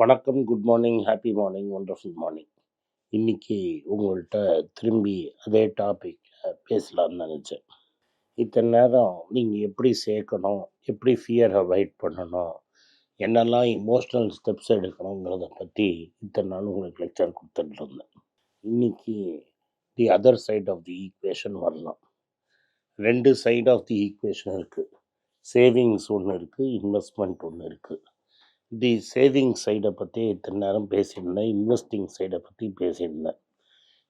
வணக்கம், good morning, happy morning, wonderful morning. இன்னைக்கு உங்கள்கிட்ட திரும்பி அதே டாபிக்ல பேசலாம்னு நினச்சேன். இத்தனை நேரம் நீங்கள் எப்படி சேர்க்கணும், எப்படி ஃபியர் அவாய்ட் பண்ணணும், என்னெல்லாம் இமோஷ்னல் ஸ்டெப்ஸ் எடுக்கணுங்கிறத பற்றி இத்தனை நாள் உங்களுக்கு லெக்சர் கொடுத்துட்டு இருந்தேன். இன்னைக்கு the other side of the equation வரலாம். 2 சைட் ஆஃப் தி ஈக்குவேஷன் இருக்குது. சேவிங்ஸ் ஒன்று இருக்குது, இன்வெஸ்ட்மெண்ட் ஒன்று இருக்குது. தி சேவிங் சைடை பற்றி இத்தனை நேரம் பேசியிருந்தேன், இன்வெஸ்டிங் சைடை பற்றி பேசியிருந்தேன்.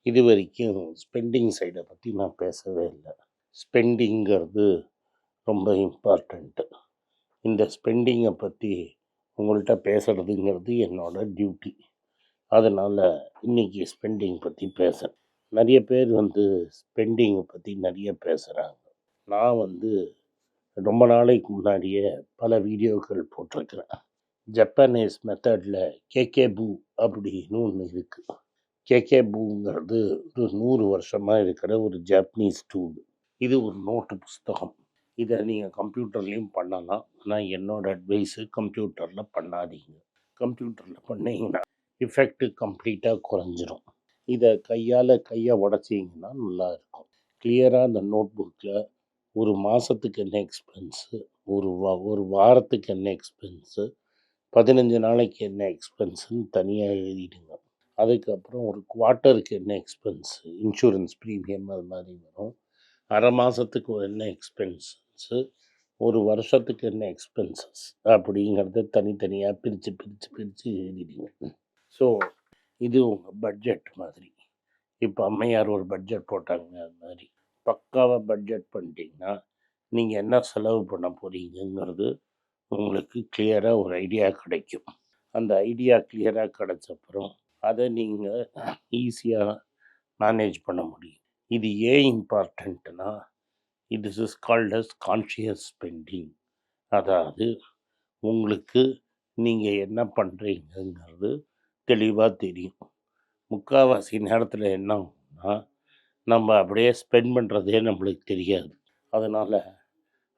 இது வரைக்கும் ஸ்பெண்டிங் சைடை பற்றி நான் பேசவே இல்லை. ஸ்பெண்டிங்கிறது ரொம்ப இம்பார்ட்டண்ட்டு. இந்த ஸ்பெண்டிங்கை பற்றி உங்கள்கிட்ட பேசுகிறதுங்கிறது என்னோடய டியூட்டி. அதனால் இன்றைக்கி ஸ்பெண்டிங் பற்றி பேசுகிறேன். நிறைய பேர் ஸ்பெண்டிங்கை பற்றி நிறைய பேசுகிறாங்க. நான் ரொம்ப நாளைக்கு முன்னாடியே பல வீடியோக்கள் போட்டிருக்கிறேன். ஜப்பானீஸ் மெத்தடில் கேகேபு அப்படின்னு ஒன்று இருக்குது. கேகேபுங்கிறது ஒரு 100 வருஷமாக இருக்கிற ஒரு ஜாப்பனீஸ் டூல். இது ஒரு நோட்டு புஸ்தகம். இதை நீங்கள் கம்ப்யூட்டர்லேயும் பண்ணலாம். ஆனால் என்னோடய அட்வைஸு கம்ப்யூட்டரில் பண்ணாதீங்க. கம்ப்யூட்டரில் பண்ணிங்கன்னா எஃபெக்ட்டு கம்ப்ளீட்டாக குறைஞ்சிரும். இதை கையை உடச்சிங்கன்னா நல்லாயிருக்கும். கிளியராக அந்த நோட் புக்கில் ஒரு மாதத்துக்கு என்ன எக்ஸ்பென்ஸு, ஒரு வாரத்துக்கு என்ன எக்ஸ்பென்ஸு, 15 நாளைக்கு என்ன எக்ஸ்பென்ஸுன்னு தனியாக எழுதிடுங்க. அதுக்கப்புறம் ஒரு குவார்ட்டருக்கு என்ன எக்ஸ்பென்ஸு, இன்சூரன்ஸ் ப்ரீமியம் அது மாதிரி வரும். அரை மாதத்துக்கு என்ன எக்ஸ்பென்ஸு, ஒரு வருஷத்துக்கு என்ன எக்ஸ்பென்சஸ் அப்படிங்கிறத தனித்தனியாக பிரித்து எழுதிடுங்க. ஸோ இது உங்கள் பட்ஜெட் மாதிரி. இப்போ அம்மையார் ஒரு பட்ஜெட் போட்டாங்க. அது மாதிரி பக்காவாக பட்ஜெட் பண்ணிட்டீங்கன்னா நீங்கள் என்ன செலவு பண்ண போகிறீங்கிறது உங்களுக்கு கிளியராக ஒரு ஐடியா கிடைக்கும். அந்த ஐடியா கிளியராக கிடைச்சப்புறம் அதை நீங்கள் ஈஸியாக மேனேஜ் பண்ண முடியும். இது ஏன் இம்பார்ட்டண்ட்டுனா, it is called as conscious spending. அதாவது உங்களுக்கு நீங்கள் என்ன பண்ணுறீங்கிறது தெளிவாக தெரியும். முக்கால்வாசி நேரத்தில் என்ன ஆகும்னா, நம்ம அப்படியே ஸ்பெண்ட் பண்ணுறதே நம்மளுக்கு தெரியாது. அதனால்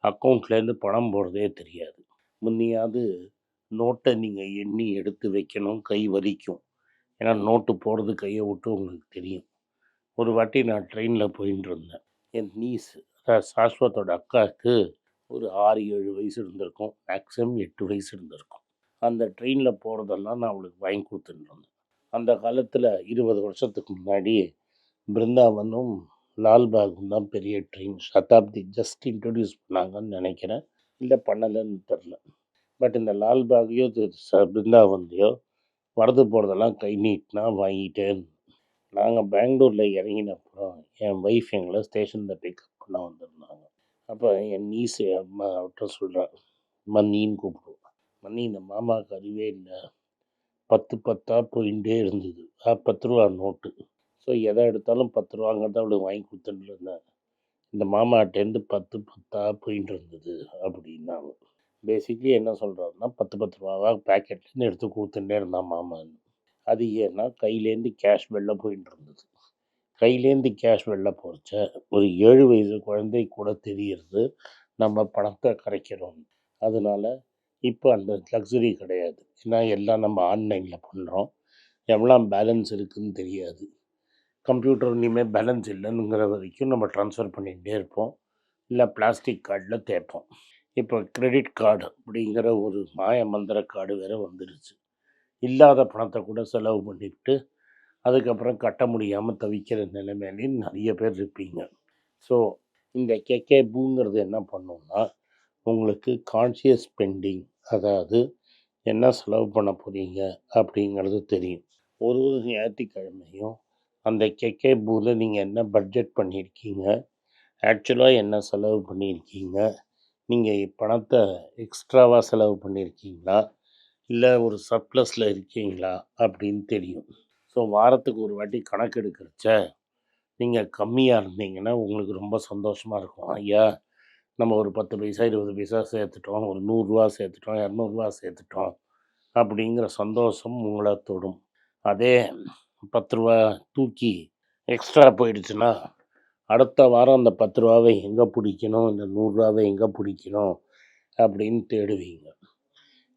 அக்கௌண்ட்லேருந்து பணம் போகிறதே தெரியாது. முன்னையாவது நோட்டை நீங்கள் எண்ணி எடுத்து வைக்கணும், கை வலிக்கும். ஏன்னா நோட்டு போகிறது கையை விட்டு உங்களுக்கு தெரியும். ஒரு வாட்டி நான் ட்ரெயினில் போயின்னு இருந்தேன். என் நீஸ், சாஸ்வத்தோட அக்காவுக்கு ஒரு 6-7 வயசு இருந்திருக்கும், மேக்ஸிமம் 8 வயசு இருந்திருக்கும். அந்த ட்ரெயினில் போகிறதெல்லாம் நான் அவளுக்கு வாங்கி கொடுத்துட்டு இருந்தேன். அந்த காலத்தில் 20 வருஷத்துக்கு முன்னாடி பிருந்தாவனும் லால்பாகும் தான் பெரிய ட்ரெயின். சதாப்தி ஜஸ்ட் இன்ட்ரடியூஸ் பண்ணாங்கன்னு நினைக்கிறேன், இல்லை பண்ணலைன்னு தெரில. பட் இந்த லால்பாகையோ பிருந்தாவன்லையோ வரது போகிறதெல்லாம் கை நீட்டினா வாங்கிட்டே இருந்தோம். நாங்கள் பெங்களூரில் இறங்கினப்புறம் என் ஒய்ஃப் எங்களை ஸ்டேஷனில் பிக்கப் பண்ண வந்திருந்தாங்க. அப்போ என் நீஸ் அம்மா அவர்கிட்ட சொல்கிறான், மன்னின்னு கூப்பிடுவோம். மன்னி, இந்த மாமாவுக்கு அறிவே இல்லை, 10 போயிட்டே இருந்தது. 10 ரூபா நோட்டு. ஸோ எதை எடுத்தாலும் 10 ரூபாங்கிறத அவளுக்கு வாங்கி கொடுத்துட்டு இருந்தேன். இந்த மாமாட்டேருந்து 10 போயிட்டு இருந்தது அப்படின்னாங்க. பேசிக்லி என்ன சொல்கிறாருன்னா, 10 ரூபாவாக பேக்கெட்லேருந்து எடுத்து கொடுத்துட்டே இருந்தான் மாமான்னு. அது ஏன்னா கையிலேருந்து கேஷ் வெளில போயிட்டு இருந்தது. கையிலேருந்து கேஷ் வெளில போச்ச ஒரு 7 வயசு குழந்தை கூட தெரியுறது நம்ம பணத்தை கரைக்கிறோம். அதனால் இப்போ அந்த லக்ஸுரி கிடையாது. ஏன்னா எல்லாம் நம்ம ஆன்லைனில் பண்ணுறோம். எவ்வளோ பேலன்ஸ் இருக்குதுன்னு தெரியாது. கம்ப்யூட்டர் இனிமேல் பேலன்ஸ் இல்லைங்கிற வரைக்கும் நம்ம ட்ரான்ஸ்ஃபர் பண்ணிகிட்டே இருப்போம், இல்லை பிளாஸ்டிக் கார்டில் தேய்ப்போம். இப்போ கிரெடிட் கார்டு அப்படிங்கிற ஒரு மாய மந்திர கார்டு வேறு வந்துடுச்சு. இல்லாத பணத்தை கூட செலவு பண்ணிவிட்டு அதுக்கப்புறம் கட்ட முடியாமல் தவிக்கிற நிலைமையிலையும் நிறைய பேர் இருப்பீங்க. ஸோ இந்த கேகேபுங்கிறது என்ன பண்ணுன்னா, உங்களுக்கு கான்ஷியஸ் ஸ்பெண்டிங், அதாவது என்ன செலவு பண்ண போகிறீங்க அப்படிங்கிறது தெரியும். ஒரு ஞாயிற்றுக்கிழமையும் அந்த கேகேபுவில் நீங்கள் என்ன பட்ஜெட் பண்ணியிருக்கீங்க, ஆக்சுவலாக என்ன செலவு பண்ணியிருக்கீங்க, நீங்கள் பணத்தை எக்ஸ்ட்ராவாக செலவு பண்ணியிருக்கீங்களா, இல்லை ஒரு சர்ப்ளஸில் இருக்கீங்களா அப்படின்னு தெரியும். ஸோ வாரத்துக்கு ஒரு வாட்டி கணக்கு எடுக்கிறச்ச நீங்கள் கம்மியாக இருந்தீங்கன்னா உங்களுக்கு ரொம்ப சந்தோஷமாக இருக்கும். ஐயா, நம்ம ஒரு 10 பைசா 20 பைசா சேர்த்துட்டோம், ஒரு 100 ரூபா சேர்த்துட்டோம், 200 ரூபா சேர்த்துட்டோம் அப்படிங்கிற சந்தோஷம் உங்களை தொடும். அதே 10 ரூபா தூக்கி எக்ஸ்ட்ரா போயிடுச்சுன்னா அடுத்த வாரம் அந்த 10 ரூபாவை எங்கே பிடிக்கணும், இந்த 100 ரூபாவை எங்கே பிடிக்கணும் அப்படின்னு தேடுவீங்க.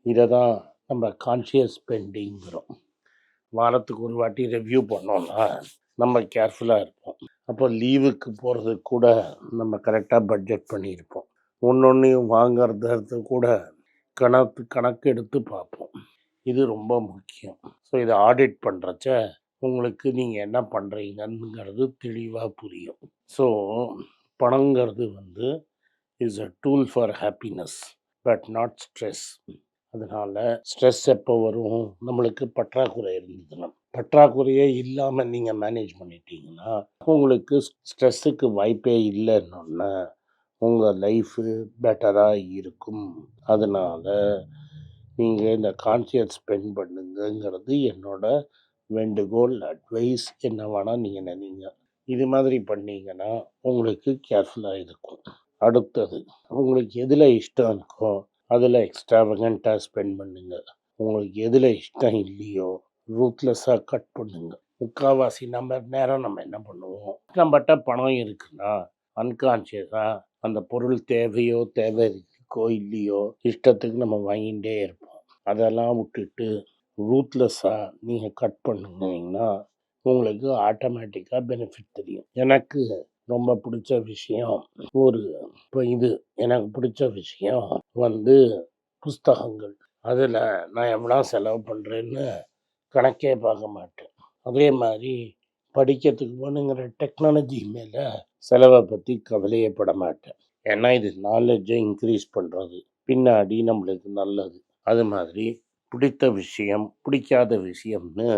இதை தான் நம்ம கான்ஷியஸ் ஸ்பெண்டிங்கிறோம். வாரத்துக்கு ஒரு வாட்டி ரிவ்யூ பண்ணோம்னா நம்ம கேர்ஃபுல்லாக இருப்போம். அப்போ லீவுக்கு போகிறதுக்கு கூட நம்ம கரெக்டாக பட்ஜெட் பண்ணியிருப்போம். ஒன்றொன்றையும் வாங்கிறது கூட கணக்கு எடுத்து பார்ப்போம். இது ரொம்ப முக்கியம். ஸோ இதை ஆடிட் பண்ணுறச்ச உங்களுக்கு நீங்கள் என்ன பண்ணுறீங்கங்கிறது தெளிவாக புரியும். ஸோ பணங்கிறது is a tool for happiness but not stress. அதனால் ஸ்ட்ரெஸ் எப்போ வரும்? நம்மளுக்கு பற்றாக்குறை இருந்ததுன்னா. பற்றாக்குறையே இல்லாமல் நீங்கள் மேனேஜ் பண்ணிட்டீங்கன்னா உங்களுக்கு ஸ்ட்ரெஸ்ஸுக்கு வாய்ப்பே இல்லைன்னொன்னே உங்கள் லைஃபு பெட்டராக இருக்கும். அதனால் நீங்கள் இந்த கான்ஷியஸ் ஸ்பெண்ட் பண்ணுங்கிறது என்னோட வேண்டுகோள், அட்வைஸ், என்ன வேணால் நீங்கள் நினைங்க. இது மாதிரி பண்ணிங்கன்னா உங்களுக்கு கேர்ஃபுல்லாக இருக்கும். அடுத்தது, உங்களுக்கு எதில் இஷ்டம் இருக்கோ அதில் எக்ஸ்ட்ராவகண்ட்டாக ஸ்பெண்ட் பண்ணுங்க. உங்களுக்கு எதில் இஷ்டம் இல்லையோ ரூத்லெஸ்ஸாக கட் பண்ணுங்க. முக்கால்வாசி நேரம் நம்ம என்ன பண்ணுவோம், நம்மகிட்ட பணம் இருக்குன்னா அன்கான்ஷியஸாக அந்த பொருள் தேவை இருக்கோ இல்லையோ இஷ்டத்துக்கு நம்ம வாங்கிகிட்டே இருப்போம். அதெல்லாம் விட்டுட்டு ரூத்லெஸ்ஸாக நீங்கள் கட் பண்ணுங்கன்னா உங்களுக்கு ஆட்டோமேட்டிக்காக பெனிஃபிட் தெரியும். எனக்கு ரொம்ப பிடிச்ச விஷயம் எனக்கு பிடிச்ச விஷயம் புஸ்தகங்கள். அதில் நான் எவ்வளோ செலவு பண்ணுறேன்னு கணக்கே பார்க்க மாட்டேன். அதே மாதிரி படிக்கிறதுக்கு வேணுங்கிற டெக்னாலஜி மேலே செலவை பற்றி கவலையப்பட மாட்டேன். ஏன்னா இது நாலேஜை இன்க்ரீஸ் பண்ணுறது, பின்னாடி நம்மளுக்கு நல்லது. அது மாதிரி பிடித்த விஷயம், பிடிக்காத விஷயம்னு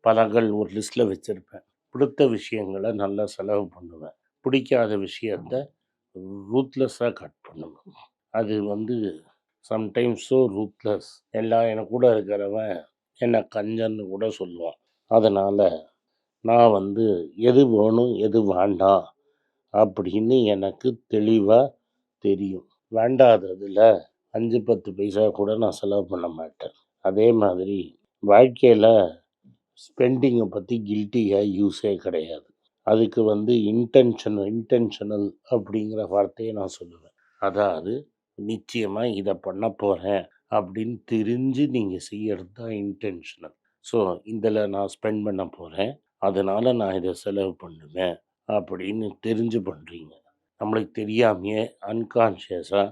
பலங்கள் ஒரு லிஸ்ட்டில் வச்சுருப்பேன். பிடித்த விஷயங்களை நல்லா செலவு பண்ணுவேன், பிடிக்காத விஷயத்த ரூத்லெஸ்ஸாக கட் பண்ணுவேன். அது சம்டைம்ஸ் ஸோ ரூத்லெஸ், என் கூட இருக்கிறவன் என்னை கஞ்சன்னு கூட சொல்லுவான். அதனால் நான் எது வேணும் எது வேண்டாம் அப்படின்னு எனக்கு தெளிவாக தெரியும். வேண்டாததில் 5-10 பைசா கூட நான் செலவு பண்ண மாட்டேன். அதே மாதிரி வாழ்க்கையில் ஸ்பெண்டிங்கை பற்றி கில்ட்டியாக யூஸே கிடையாது. அதுக்கு இன்டென்ஷனல் அப்படிங்கிற வார்த்தையை நான் சொல்லுவேன். அதாவது நிச்சயமாக இதை பண்ண போகிறேன் அப்படின்னு தெரிஞ்சு நீங்கள் செய்யறது தான் இன்டென்ஷனல். ஸோ இதில் நான் ஸ்பெண்ட் பண்ண போகிறேன், அதனால் நான் இதை செலவு பண்ணுவேன் அப்படின்னு தெரிஞ்சு பண்ணுறீங்க. நம்மளுக்கு தெரியாமையே அன்கான்ஷியஸாக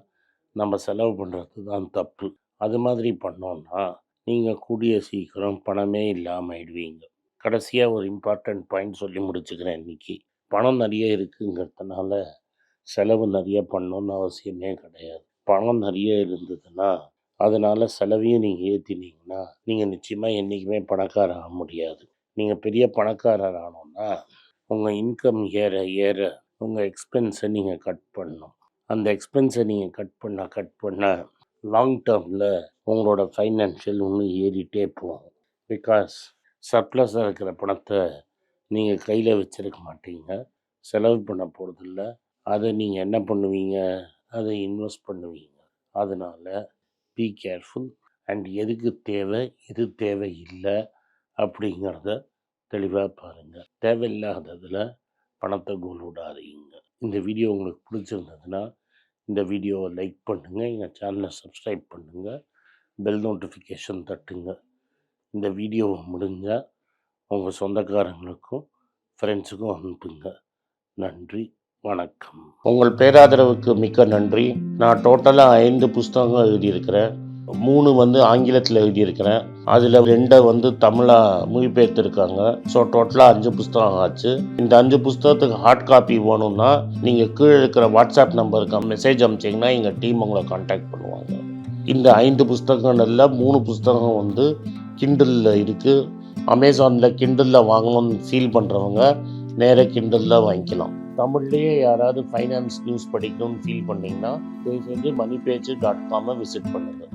நம்ம செலவு பண்ணுறது தான் தப்பு. அது மாதிரி பண்ணோன்னா நீங்கள் கூடிய சீக்கிரம் பணமே இல்லாமல் ஆயிடுவீங்க. கடைசியாக ஒரு இம்பார்ட்டண்ட் பாயிண்ட் சொல்லி முடிச்சுக்கிறேன். இன்றைக்கி பணம் நிறைய இருக்குங்கிறதுனால செலவு நிறைய பண்ணணுன்னு அவசியமே கிடையாது. பணம் நிறைய இருந்ததுன்னா அதனால் செலவையும் நீங்கள் ஏற்றினீங்கன்னா நீங்கள் நிச்சயமாக என்றைக்குமே பணக்காரர் ஆக முடியாது. நீங்கள் பெரிய பணக்காரர் ஆனோன்னா உங்கள் இன்கம் ஏற ஏற உங்கள் எக்ஸ்பென்ஸை நீங்கள் கட் பண்ணணும். அந்த எக்ஸ்பென்ஸை நீங்கள் கட் பண்ண லாங் டேர்மில் உங்களோட ஃபைனான்ஷியல் இன்னும் ஏறிட்டே போகும். பிகாஸ் சர்ப்ளஸாக இருக்கிற பணத்தை நீங்கள் கையில் வச்சுருக்க மாட்டீங்க, செலவு பண்ண போகிறதில்ல. அதை நீங்கள் என்ன பண்ணுவீங்க, அதை இன்வெஸ்ட் பண்ணுவீங்க. அதனால் பி கேர்ஃபுல் அண்ட் எதுக்கு தேவை எது தேவை இல்லை அப்படிங்கிறத தெளிவாக பாருங்கள். தேவையில்லாததில் பணத்தை கோல் விடாதீங்க. இந்த வீடியோ உங்களுக்கு பிடிச்சிருந்ததுன்னா இந்த வீடியோவை லைக் பண்ணுங்கள், எங்கள் சேனலை சப்ஸ்கிரைப் பண்ணுங்கள், பெல் நோட்டிஃபிகேஷன் தட்டுங்க. இந்த வீடியோவை முடிஞ்சால் உங்கள் சொந்தக்காரங்களுக்கும் ஃப்ரெண்ட்ஸுக்கும் அனுப்புங்க. நன்றி, வணக்கம். உங்கள் பேராதரவுக்கு மிக்க நன்றி. நான் டோட்டலாக 5 புஸ்தகங்கள் எழுதியிருக்கிறேன். 3 ஆங்கிலத்தில் எழுதியிருக்கிறேன். அதில் 2 தமிழாக மொழிபெயர்த்துருக்காங்க. ஸோ டோட்டலாக 5 புஸ்தகம் ஆச்சு. இந்த 5 புஸ்தகத்துக்கு ஹார்ட் காப்பி வேணும்னா நீங்கள் கீழே இருக்கிற வாட்ஸ்அப் நம்பருக்கு மெசேஜ் அனுப்பிச்சிங்கன்னா எங்கள் டீம் உங்களை கான்டாக்ட் பண்ணுவாங்க. இந்த 5 புஸ்தகங்களில் 3 புஸ்தகம் கிண்டலில் இருக்குது. அமேசானில் கிண்டலில் வாங்கணும்னு ஃபீல் பண்ணுறவங்க நேராக கிண்டலில் வாங்கிக்கலாம். தமிழ்லேயே யாராவது ஃபைனான்ஸ் நியூஸ் படிக்கணும்னு ஃபீல் பண்ணிங்கன்னா தயவுசெஞ்சு moneypage.com விசிட் பண்ணுங்கள்.